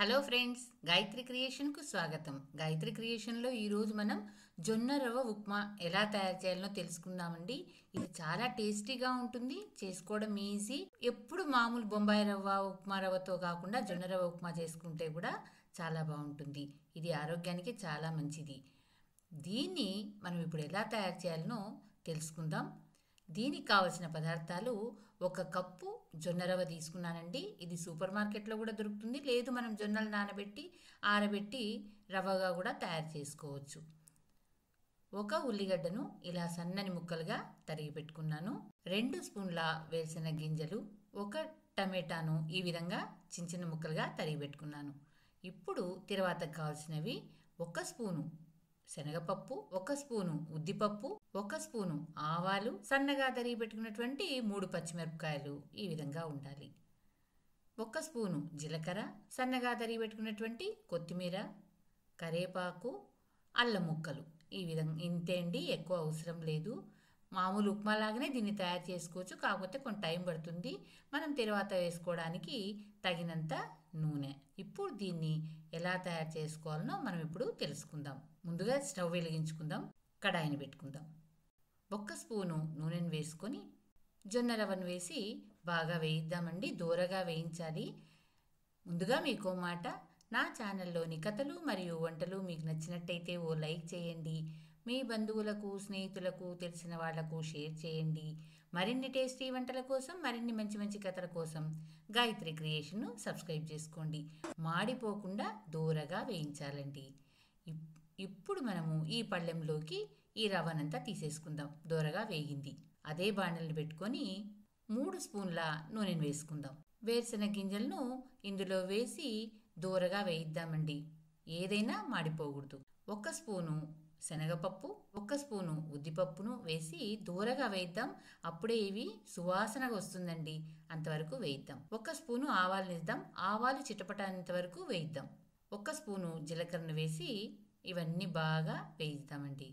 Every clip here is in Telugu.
హలో ఫ్రెండ్స్, గాయత్రి క్రియేషన్కు స్వాగతం. గాయత్రి క్రియేషన్లో ఈరోజు మనం జొన్న రవ్వ ఉప్మా ఎలా తయారు చేయాలో తెలుసుకుందామండి. ఇది చాలా టేస్టీగా ఉంటుంది, చేసుకోవడం ఈజీ. ఎప్పుడు మామూలు బొంబాయి రవ్వ ఉప్మా రవ్వతో కాకుండా జొన్న రవ్వ ఉప్మా చేసుకుంటే కూడా చాలా బాగుంటుంది. ఇది ఆరోగ్యానికి చాలా మంచిది. దీన్ని మనం ఇప్పుడు ఎలా తయారు చేయాలనో తెలుసుకుందాం. దీనికి కావలసిన పదార్థాలు: 1 కప్పు జొన్న రవ్వ తీసుకున్నానండి. ఇది సూపర్ మార్కెట్లో కూడా దొరుకుతుంది, లేదు మనం జొన్నలు నానబెట్టి ఆరబెట్టి రవ్వగా కూడా తయారు చేసుకోవచ్చు. 1 ఉల్లిగడ్డను ఇలా సన్నని ముక్కలుగా తరిగి పెట్టుకున్నాను. 2 స్పూన్ల వేరుశెనగ గింజలు, 1 టమాటాను ఈ విధంగా చిన్న చిన్న ముక్కలుగా తరిగి పెట్టుకున్నాను. ఇప్పుడు తర్వాత కావాల్సినవి: 1 స్పూను శనగపప్పు, 1 స్పూను ఉద్దిపప్పు, 1 స్పూను ఆవాలు, సన్నగా తరిగి పెట్టుకున్నటువంటి 3 పచ్చిమిరపకాయలు ఈ విధంగా ఉండాలి. 1 స్పూను జీలకర్ర, సన్నగా తరిగి పెట్టుకున్నటువంటి కొత్తిమీర, కరివేపాకు, అల్లం ముక్కలు. ఈ విధంగా ఇంతే అండి, ఎక్కువ అవసరం లేదు. మామూలు ఉప్మా లాగానే దీన్ని తయారు చేసుకోవచ్చు, కాకపోతే కొంచెం టైం పడుతుంది. మనం తర్వాత వేసుకోవడానికి తగినంత నూనె. ఇప్పుడు దీన్ని ఎలా తయారు చేసుకోవాలనో మనం ఇప్పుడు తెలుసుకుందాం. ముందుగా స్టవ్ వెలిగించుకుందాం, కడాయిని పెట్టుకుందాం. 1 స్పూను నూనెను వేసుకొని జొన్న రవ్వను వేసి బాగా వేయిద్దామండి. దూరగా వేయించాలి. ముందుగా మీకు మాట, నా ఛానల్లోని కథలు మరియు వంటలు మీకు నచ్చినట్టయితే ఓ లైక్ చేయండి. మీ బంధువులకు, స్నేహితులకు, తెలిసిన వాళ్లకు షేర్ చేయండి. మరిన్ని టేస్టీ వంటల కోసం, మరిన్ని మంచి మంచి కథల కోసం గాయత్రి క్రియేషన్ను సబ్స్క్రైబ్ చేసుకోండి. మాడిపోకుండా దూరగా వేయించాలండి. ఇప్పుడు మనము ఈ పళ్ళెంలోకి ఈ రవ్వనంతా తీసేసుకుందాం. దూరగా వేగింది. అదే బాణలిని పెట్టుకొని 3 స్పూన్ల నూనెను వేసుకుందాం. వేరుశెనగ గింజలను ఇందులో వేసి దూరగా వేయిద్దామండి. ఏదైనా మాడిపోకూడదు. 1 స్పూను శనగపప్పు, 1 స్పూను ఉద్దిపప్పును వేసి దూరగా వేయిద్దాం. అప్పుడే ఇవి సువాసనగా వస్తుందండి. అంతవరకు వేయిద్దాం. 1 స్పూను ఆవాలను వేద్దాం. ఆవాలు చిటపటంత వరకు వేయిద్దాం. 1 స్పూను జీలకర్రను వేసి ఇవన్నీ బాగా వేయిద్దామండి.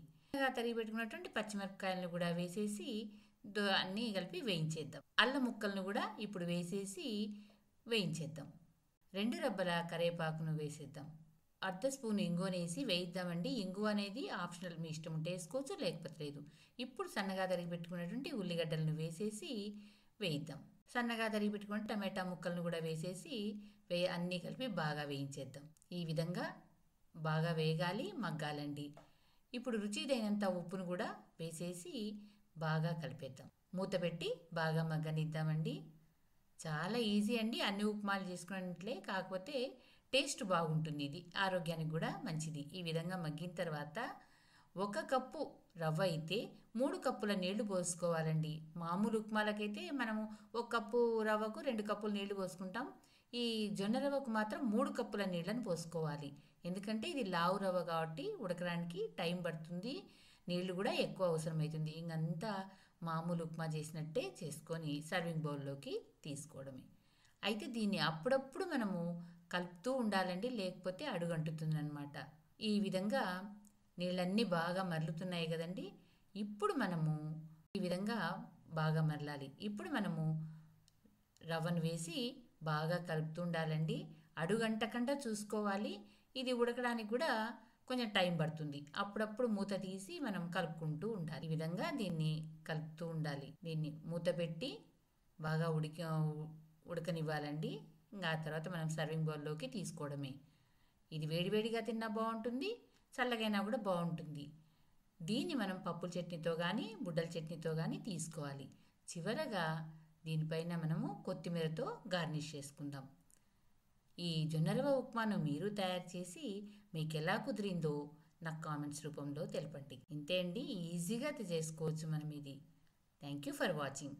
తరిగి పెట్టుకున్నటువంటి పచ్చిమిరపకాయలను కూడా వేసేసి అన్నీ కలిపి వేయించేద్దాం. అల్లం ముక్కలను కూడా ఇప్పుడు వేసేసి వేయించేద్దాం. 2 రెబ్బల కరివేపాకును వేసేద్దాం. 1/2 స్పూన్ ఇంగువనేసి వేయిద్దామండి. ఇంగువ అనేది ఆప్షనల్, మీ ఇష్టం ఉంటే వేసుకోవచ్చు, లేకపోతే లేదు. ఇప్పుడు సన్నగా తరిగి పెట్టుకున్నటువంటి ఉల్లిగడ్డలను వేసేసి వేయిద్దాం. సన్నగా తరిగి పెట్టుకున్న టమాటా ముక్కలను కూడా వేసేసి అన్నీ కలిపి బాగా వేయించేద్దాం. ఈ విధంగా బాగా వేగాలి, మగ్గాలండి. ఇప్పుడు రుచిదైనంత ఉప్పును కూడా వేసేసి బాగా కలిపేద్దాం. మూత పెట్టి బాగా మగ్గనిద్దామండి. చాలా ఈజీ అండి, అన్ని ఉప్మాలు చేసుకున్నట్లే, కాకపోతే టేస్ట్ బాగుంటుంది. ఇది ఆరోగ్యానికి కూడా మంచిది. ఈ విధంగా మగ్గిన తర్వాత 1 కప్పు రవ్వ అయితే 3 కప్పుల నీళ్లు పోసుకోవాలండి. మామూలు ఉప్మాలకైతే మనము 1 కప్పు రవ్వకు 2 కప్పులు నీళ్లు పోసుకుంటాం. ఈ జొన్న రవ్వకు మాత్రం 3 కప్పుల నీళ్లను పోసుకోవాలి. ఎందుకంటే ఇది లావు రవ్వ కాబట్టి ఉడకడానికి టైం పడుతుంది, నీళ్లు కూడా ఎక్కువ అవసరమవుతుంది. ఇంకంతా మామూలు ఉప్మా చేసినట్టే చేసుకొని సర్వింగ్ బౌల్లోకి తీసుకోవడమే. అయితే దీన్ని అప్పుడప్పుడు మనము కలుపుతూ ఉండాలండి, లేకపోతే అడుగంటుతుందన్నమాట. ఈ విధంగా నీళ్ళన్నీ బాగా మరలుతున్నాయి కదండి. ఇప్పుడు మనము ఈ విధంగా బాగా మరలాలి. ఇప్పుడు మనము రవ్వను వేసి బాగా కలుపుతూ ఉండాలండి. అడుగంటకుండా చూసుకోవాలి. ఇది ఉడకడానికి కూడా కొంచెం టైం పడుతుంది. అప్పుడప్పుడు మూత తీసి మనం కలుపుకుంటూ ఉండాలి. ఈ విధంగా దీన్ని కలుపుతూ ఉండాలి. దీన్ని మూత పెట్టి బాగా ఉడకనివ్వాలండి. ఇంకా ఆ తర్వాత మనం సర్వింగ్ బౌల్లోకి తీసుకోవడమే. ఇది వేడివేడిగా తిన్నా బాగుంటుంది, చల్లగైనా కూడా బాగుంటుంది. దీన్ని మనం పప్పుల చట్నీతో కానీ బుడ్డల చట్నీతో కానీ తీసుకోవాలి. చివరగా దీనిపైన మనము కొత్తిమీరతో గార్నిష్ చేసుకుందాం. ఈ జొన్న రవ్వ ఉప్మాను మీరు తయారు చేసి మీకు ఎలా కుదిరిందో నాకు కామెంట్స్ రూపంలో తెలపండి. ఇంతే అండి, ఈజీగా చేసుకోవచ్చు మనం ఇది. Thank you for watching.